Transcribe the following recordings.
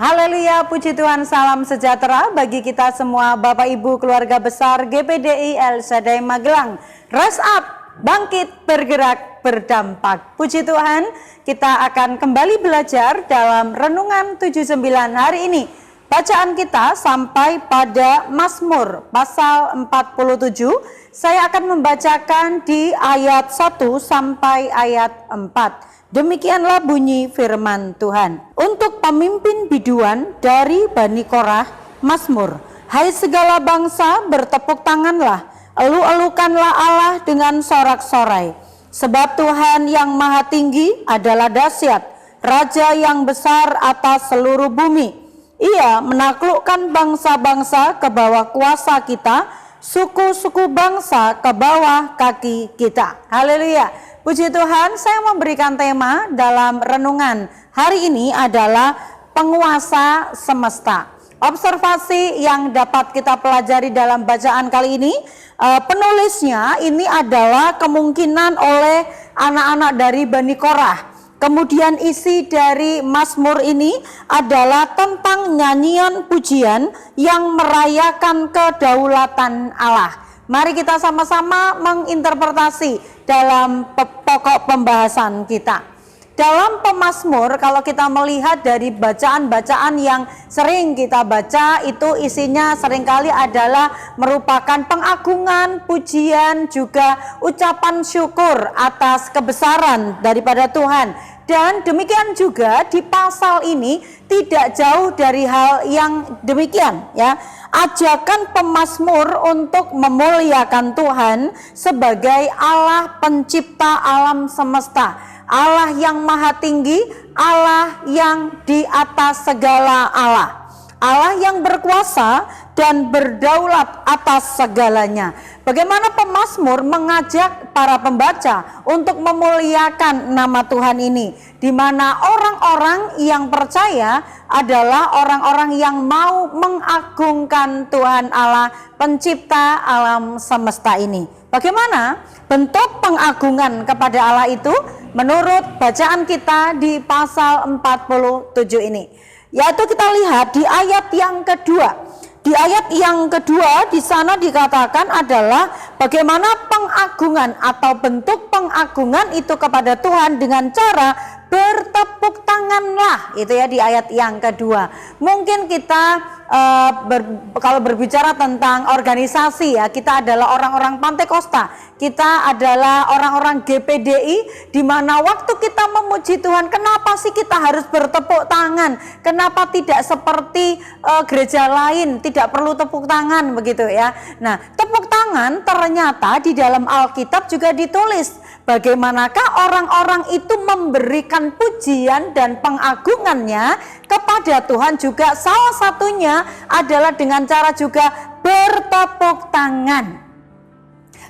Haleluya, puji Tuhan, salam sejahtera bagi kita semua Bapak Ibu keluarga besar GPDI El Shaddai Magelang. Rise up, bangkit, bergerak, berdampak. Puji Tuhan, kita akan kembali belajar dalam Renungan 79 hari ini. Bacaan kita sampai pada Mazmur pasal 47. Saya akan membacakan di ayat 1 sampai ayat 4. Demikianlah bunyi firman Tuhan. Untuk pemimpin biduan dari Bani Korah, Mazmur. Hai segala bangsa, bertepuk tanganlah, elu-elukanlah Allah dengan sorak-sorai. Sebab Tuhan yang maha tinggi adalah dahsyat, Raja yang besar atas seluruh bumi. Ia menaklukkan bangsa-bangsa ke bawah kuasa kita, suku-suku bangsa ke bawah kaki kita. Haleluya. Puji Tuhan, saya memberikan tema dalam renungan hari ini adalah penguasa semesta. Observasi yang dapat kita pelajari dalam bacaan kali ini, penulisnya ini adalah kemungkinan oleh anak-anak dari Bani Korah. Kemudian isi dari Mazmur ini adalah tentang nyanyian pujian yang merayakan kedaulatan Allah. Mari kita sama-sama menginterpretasi dalam pokok pembahasan kita. Dalam pemazmur, kalau kita melihat dari bacaan-bacaan yang sering kita baca, itu isinya seringkali adalah merupakan pengagungan, pujian, juga ucapan syukur atas kebesaran daripada Tuhan. Dan demikian juga di pasal ini tidak jauh dari hal yang demikian, ya. Ajakan pemazmur untuk memuliakan Tuhan sebagai Allah pencipta alam semesta, Allah yang maha tinggi, Allah yang di atas segala Allah, Allah yang berkuasa dan berdaulat atas segalanya. Bagaimana pemazmur mengajak para pembaca untuk memuliakan nama Tuhan ini, di mana orang-orang yang percaya adalah orang-orang yang mau mengagungkan Tuhan Allah pencipta alam semesta ini. Bagaimana bentuk pengagungan kepada Allah itu menurut bacaan kita di pasal 47 ini? Yaitu kita lihat di ayat yang kedua. Di ayat yang kedua di sana dikatakan adalah bagaimana pengagungan atau bentuk pengagungan itu kepada Tuhan dengan cara bertepuk tanganlah, itu ya di ayat yang kedua. Mungkin kita kalau berbicara tentang organisasi, ya, kita adalah orang-orang Pantai Kosta, kita adalah orang-orang GPDI, di mana waktu kita memuji Tuhan, kenapa sih kita harus bertepuk tangan? Kenapa tidak seperti gereja lain, tidak perlu tepuk tangan begitu ya? Nah, tepuk tangan ternyata di dalam Alkitab juga ditulis bagaimanakah orang-orang itu memberikan pujian dan pengagungannya kepada Tuhan, juga salah satunya adalah dengan cara juga bertepuk tangan.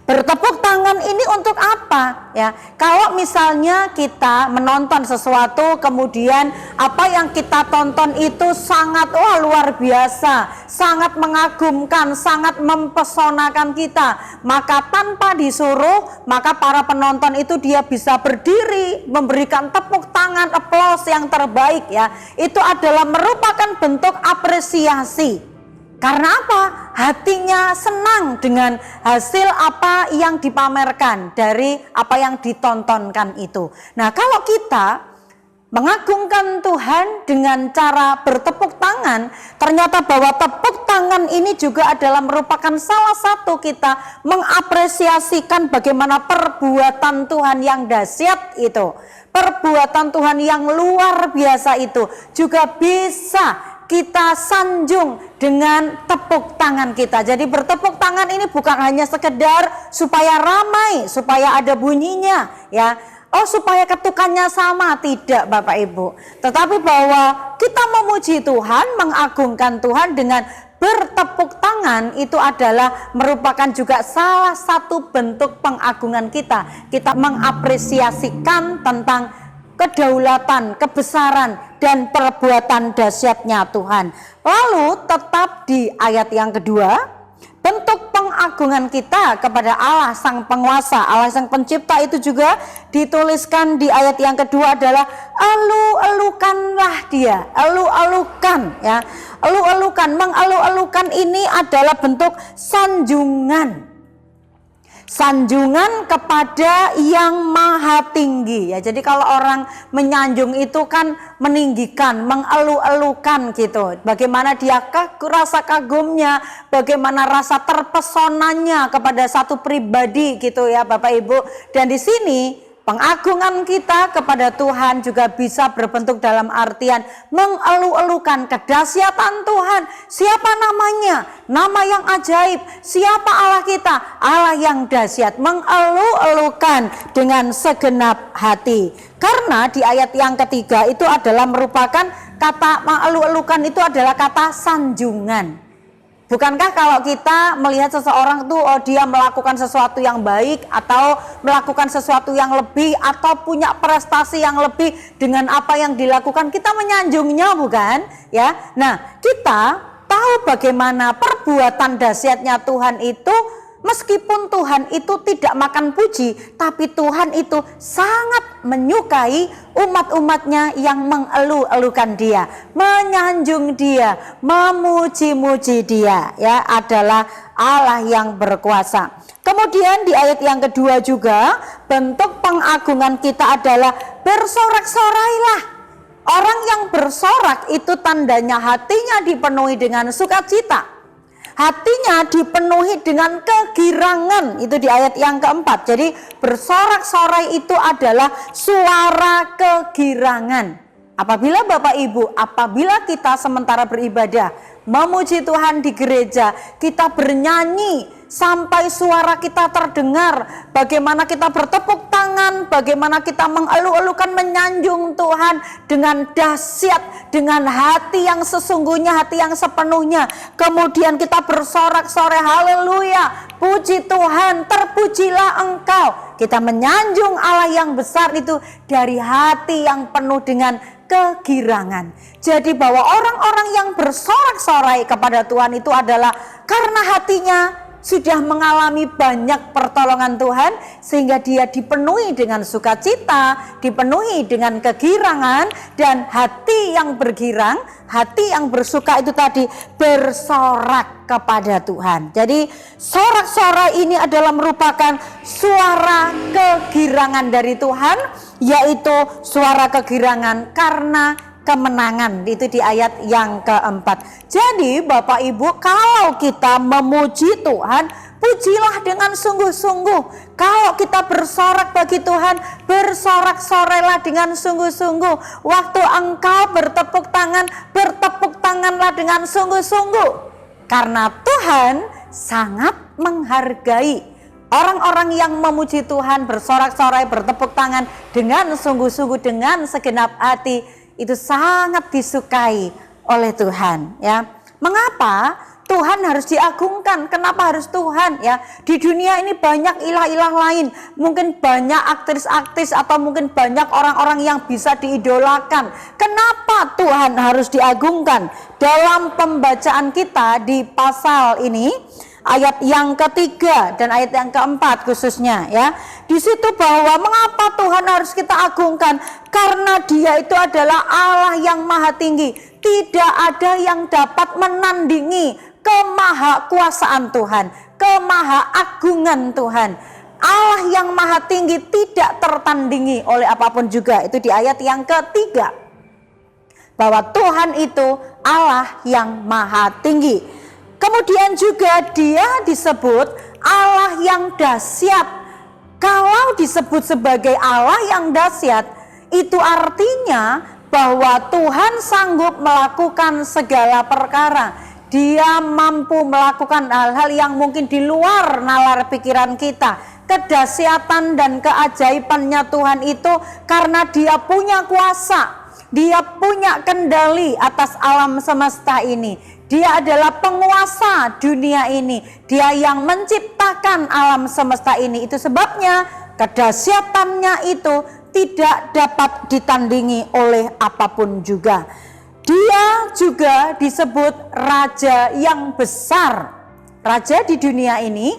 Bertepuk tangan ini untuk apa? Ya, kalau misalnya kita menonton sesuatu, kemudian apa yang kita tonton itu sangat luar biasa, sangat mengagumkan, sangat mempesonakan kita, maka tanpa disuruh, maka para penonton itu dia bisa berdiri, memberikan tepuk tangan, aplaus yang terbaik, ya. Itu adalah merupakan bentuk apresiasi. Karena apa? Hatinya senang dengan hasil apa yang dipamerkan dari apa yang ditontonkan itu. Nah, kalau kita mengagungkan Tuhan dengan cara bertepuk tangan, ternyata bahwa tepuk tangan ini juga adalah merupakan salah satu kita mengapresiasikan bagaimana perbuatan Tuhan yang dahsyat itu. Perbuatan Tuhan yang luar biasa itu juga bisa kita sanjung dengan tepuk tangan kita. Jadi bertepuk tangan ini bukan hanya sekedar supaya ramai, supaya ada bunyinya, ya. Oh, supaya ketukannya sama, tidak Bapak Ibu. Tetapi bahwa kita memuji Tuhan, mengagungkan Tuhan dengan bertepuk tangan itu adalah merupakan juga salah satu bentuk pengagungan kita. Kita mengapresiasikan tentang kedaulatan, kebesaran, dan perbuatan dahsyatnya Tuhan. Lalu tetap di ayat yang kedua, bentuk bentuk pengagungan kita kepada Allah sang penguasa, Allah sang pencipta itu juga dituliskan di ayat yang kedua adalah elu-elukanlah dia, elu-elukan ya. Elu-elukan, mengelu-elukan ini adalah bentuk sanjungan. Sanjungan kepada yang maha tinggi ya. Jadi kalau orang menyanjung itu kan meninggikan, mengelu-elukan gitu. Bagaimana dia rasa kagumnya, bagaimana rasa terpesonanya kepada satu pribadi gitu ya Bapak Ibu. Dan di sini pengagungan kita kepada Tuhan juga bisa berbentuk dalam artian mengelu-elukan kedahsyatan Tuhan. Siapa namanya? Nama yang ajaib. Siapa Allah kita? Allah yang dahsyat. Mengelu-elukan dengan segenap hati. Karena di ayat yang ketiga itu adalah merupakan kata mengelu-elukan itu adalah kata sanjungan. Bukankah kalau kita melihat seseorang tuh dia melakukan sesuatu yang baik atau melakukan sesuatu yang lebih atau punya prestasi yang lebih dengan apa yang dilakukan, kita menyanjungnya bukan? Ya. Nah, kita tahu bagaimana perbuatan dahsyatnya Tuhan itu. Meskipun Tuhan itu tidak makan puji, tapi Tuhan itu sangat menyukai umat-umatnya yang mengelu-elukan dia, menyanjung dia, memuji-muji dia, ya, adalah Allah yang berkuasa. Kemudian di ayat yang kedua juga, bentuk pengagungan kita adalah bersorak-sorailah. Orang yang bersorak itu tandanya hatinya dipenuhi dengan sukacita. Hatinya dipenuhi dengan kegirangan, itu di ayat yang keempat. Jadi bersorak-sorai itu adalah suara kegirangan. Apabila Bapak Ibu, apabila kita sementara beribadah, memuji Tuhan di gereja, kita bernyanyi sampai suara kita terdengar, bagaimana kita bertepuk tangan, bagaimana kita mengelu-elukan, menyanjung Tuhan dengan dahsyat, dengan hati yang sesungguhnya, hati yang sepenuhnya. Kemudian kita bersorak-sorai, haleluya, puji Tuhan, terpujilah Engkau. Kita menyanjung Allah yang besar itu dari hati yang penuh dengan kegirangan. Jadi bahwa orang-orang yang bersorak-sorai kepada Tuhan itu adalah karena hatinya sudah mengalami banyak pertolongan Tuhan, sehingga dia dipenuhi dengan sukacita, dipenuhi dengan kegirangan, dan hati yang bergirang, hati yang bersuka itu tadi bersorak kepada Tuhan. Jadi sorak-sorai ini adalah merupakan suara kegirangan dari Tuhan, yaitu suara kegirangan karena kemenangan, itu di ayat yang keempat. Jadi Bapak Ibu, kalau kita memuji Tuhan, pujilah dengan sungguh-sungguh. Kalau kita bersorak bagi Tuhan, bersorak-sorailah dengan sungguh-sungguh. Waktu engkau bertepuk tanganlah dengan sungguh-sungguh. Karena Tuhan sangat menghargai orang-orang yang memuji Tuhan, bersorak-sorai, bertepuk tangan dengan sungguh-sungguh, dengan segenap hati. Itu sangat disukai oleh Tuhan, ya. Mengapa Tuhan harus diagungkan? Kenapa harus Tuhan, ya? Di dunia ini banyak ilah-ilah lain, mungkin banyak aktris-aktris atau mungkin banyak orang-orang yang bisa diidolakan. Kenapa Tuhan harus diagungkan? Dalam pembacaan kita di pasal ini, ayat yang ketiga dan ayat yang keempat khususnya, ya, di situ bahwa mengapa Tuhan harus kita agungkan? Karena Dia itu adalah Allah yang maha tinggi. Tidak ada yang dapat menandingi kemahakuasaan Tuhan, kemahaagungan Tuhan. Allah yang maha tinggi tidak tertandingi oleh apapun juga. Itu di ayat yang ketiga, bahwa Tuhan itu Allah yang maha tinggi. Kemudian juga Dia disebut Allah yang dahsyat. Kalau disebut sebagai Allah yang dahsyat, itu artinya bahwa Tuhan sanggup melakukan segala perkara. Dia mampu melakukan hal-hal yang mungkin di luar nalar pikiran kita. Kedahsyatan dan keajaibannya Tuhan itu karena Dia punya kuasa, Dia punya kendali atas alam semesta ini. Dia adalah penguasa dunia ini. Dia yang menciptakan alam semesta ini. Itu sebabnya kedahsyatannya itu tidak dapat ditandingi oleh apapun juga. Dia juga disebut Raja yang besar. raja di dunia ini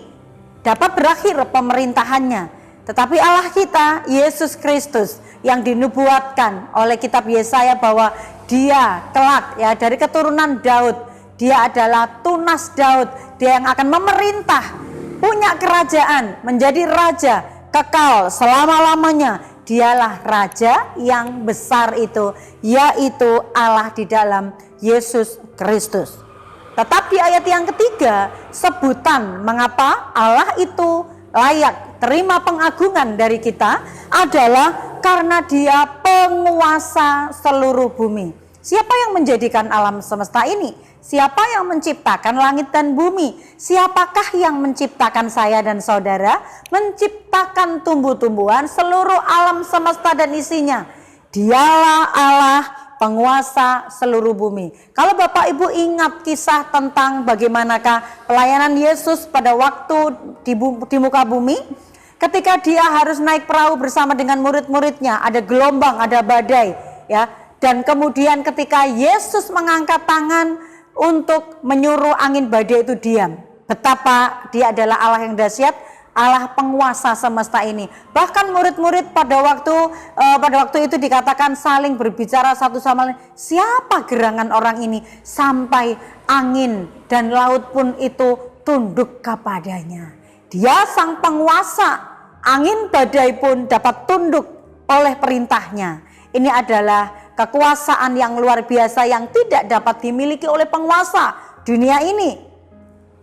dapat berakhir pemerintahannya. Tetapi Allah kita, Yesus Kristus, yang dinubuatkan oleh kitab Yesaya bahwa dia kelak ya dari keturunan Daud, dia adalah tunas Daud, dia yang akan memerintah, punya kerajaan, menjadi raja kekal selama-lamanya. Dialah raja yang besar itu, yaitu Allah di dalam Yesus Kristus. Tetapi ayat yang ketiga, sebutan mengapa Allah itu layak terima pengagungan dari kita adalah karena dia penguasa seluruh bumi. Siapa yang menjadikan alam semesta ini? Siapa yang menciptakan langit dan bumi? Siapakah yang menciptakan saya dan saudara? Menciptakan tumbuh-tumbuhan, seluruh alam semesta dan isinya. Dialah Allah penguasa seluruh bumi. Kalau Bapak Ibu ingat kisah tentang bagaimanakah pelayanan Yesus pada waktu di muka bumi, ketika dia harus naik perahu bersama dengan murid-muridnya, ada gelombang, ada badai, ya. Dan kemudian ketika Yesus mengangkat tangan untuk menyuruh angin badai itu diam. Betapa dia adalah Allah yang dahsyat, Allah penguasa semesta ini. Bahkan murid-murid pada waktu itu dikatakan saling berbicara satu sama lain. Siapa gerangan orang ini sampai angin dan laut pun itu tunduk kepadanya. Dia sang penguasa, angin badai pun dapat tunduk oleh perintahnya. Ini adalah kekuasaan yang luar biasa yang tidak dapat dimiliki oleh penguasa dunia ini.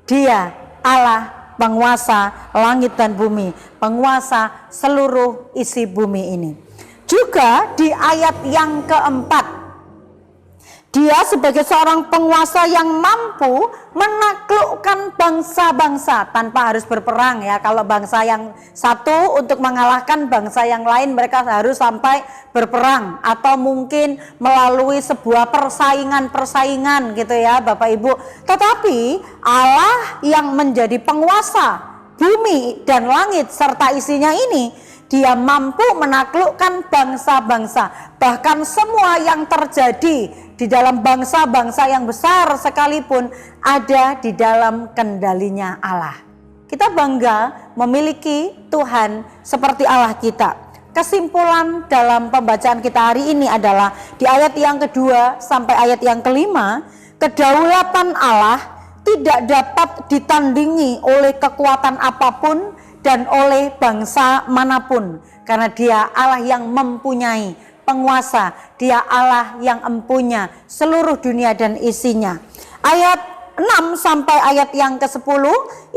Dia Allah penguasa langit dan bumi, penguasa seluruh isi bumi ini. Juga di ayat yang keempat, dia sebagai seorang penguasa yang mampu menaklukkan bangsa-bangsa tanpa harus berperang ya. Kalau bangsa yang satu untuk mengalahkan bangsa yang lain mereka harus sampai berperang atau mungkin melalui sebuah persaingan gitu ya Bapak Ibu. Tetapi Allah yang menjadi penguasa bumi dan langit serta isinya ini, dia mampu menaklukkan bangsa-bangsa, bahkan semua yang terjadi di dalam bangsa-bangsa yang besar sekalipun ada di dalam kendalinya Allah. Kita bangga memiliki Tuhan seperti Allah kita. Kesimpulan dalam pembacaan kita hari ini adalah di ayat yang kedua sampai ayat yang kelima, kedaulatan Allah tidak dapat ditandingi oleh kekuatan apapun dan oleh bangsa manapun, karena dia Allah yang mempunyai penguasa, dia Allah yang empunya seluruh dunia dan isinya. Ayat 6 sampai ayat yang ke-10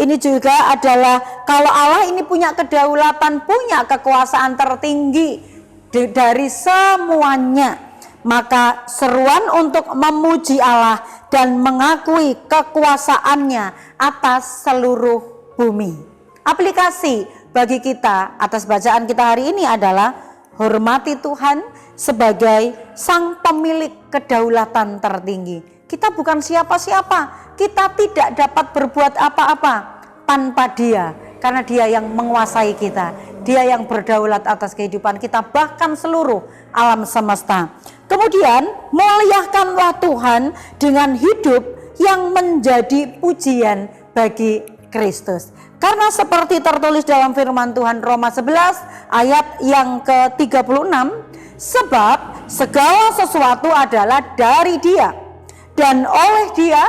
ini juga adalah kalau Allah ini punya kedaulatan, punya kekuasaan tertinggi dari semuanya, maka seruan untuk memuji Allah dan mengakui kekuasaannya atas seluruh bumi. Aplikasi bagi kita atas bacaan kita hari ini adalah hormati Tuhan sebagai sang pemilik kedaulatan tertinggi. Kita bukan siapa-siapa, kita tidak dapat berbuat apa-apa tanpa Dia, karena Dia yang menguasai kita, Dia yang berdaulat atas kehidupan kita, bahkan seluruh alam semesta. Kemudian muliakanlah Tuhan dengan hidup yang menjadi pujian bagi Kristus. Karena seperti tertulis dalam firman Tuhan Roma 11 ayat yang ke-36, sebab segala sesuatu adalah dari Dia dan oleh Dia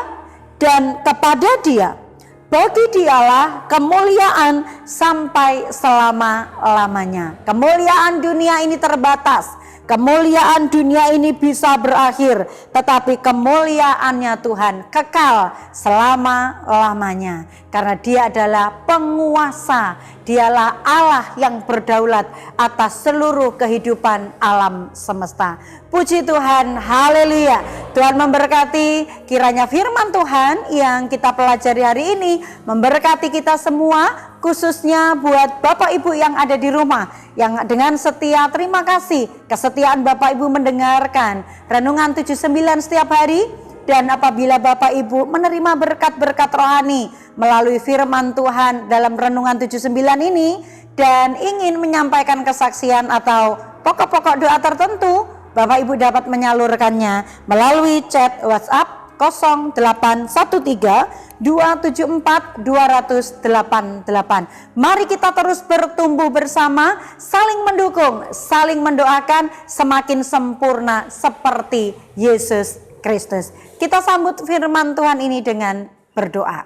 dan kepada Dia. Bagi Dialah kemuliaan sampai selama-lamanya. Kemuliaan dunia ini terbatas. Kemuliaan dunia ini bisa berakhir, tetapi kemuliaannya Tuhan kekal selama-lamanya. Karena Dia adalah penguasa, Dialah Allah yang berdaulat atas seluruh kehidupan alam semesta. Puji Tuhan, haleluya. Tuhan memberkati, kiranya firman Tuhan yang kita pelajari hari ini memberkati kita semua, khususnya buat Bapak Ibu yang ada di rumah, yang dengan setia terima kasih kesetiaan Bapak Ibu mendengarkan Renungan 79 setiap hari. Dan apabila Bapak Ibu menerima berkat-berkat rohani melalui firman Tuhan dalam Renungan 79 ini dan ingin menyampaikan kesaksian atau pokok-pokok doa tertentu, Bapak Ibu dapat menyalurkannya melalui chat WhatsApp 0813 274 288. Mari kita terus bertumbuh bersama, saling mendukung, saling mendoakan, semakin sempurna seperti Yesus Kristus. Kita sambut firman Tuhan ini dengan berdoa.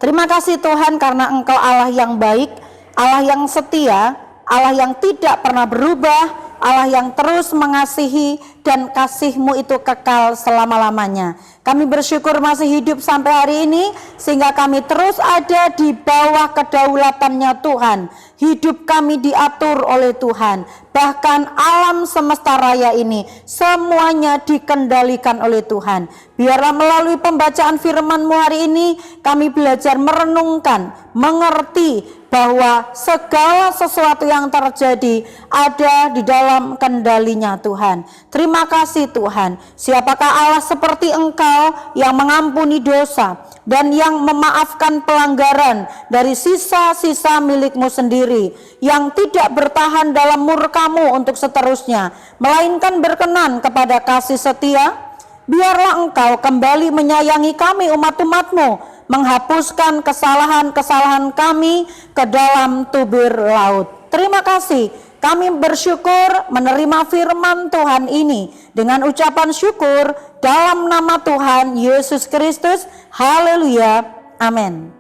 Terima kasih Tuhan, karena Engkau Allah yang baik, Allah yang setia, Allah yang tidak pernah berubah, Allah yang terus mengasihi, dan kasih-Mu itu kekal selama-lamanya. Kami bersyukur masih hidup sampai hari ini, sehingga kami terus ada di bawah kedaulatannya Tuhan. Hidup kami diatur oleh Tuhan. Bahkan alam semesta raya ini semuanya dikendalikan oleh Tuhan. Biarlah melalui pembacaan firman-Mu hari ini, kami belajar merenungkan, mengerti bahwa segala sesuatu yang terjadi ada di dalam kendalinya Tuhan. Terima kasih Tuhan. Siapakah Allah seperti Engkau yang mengampuni dosa dan yang memaafkan pelanggaran dari sisa-sisa milik-Mu sendiri, yang tidak bertahan dalam murka-Mu untuk seterusnya, melainkan berkenan kepada kasih setia. Biarlah Engkau kembali menyayangi kami umat-umat-Mu, menghapuskan kesalahan-kesalahan kami ke dalam tubir laut. Terima kasih, kami bersyukur menerima firman Tuhan ini dengan ucapan syukur dalam nama Tuhan Yesus Kristus. Haleluya, amin.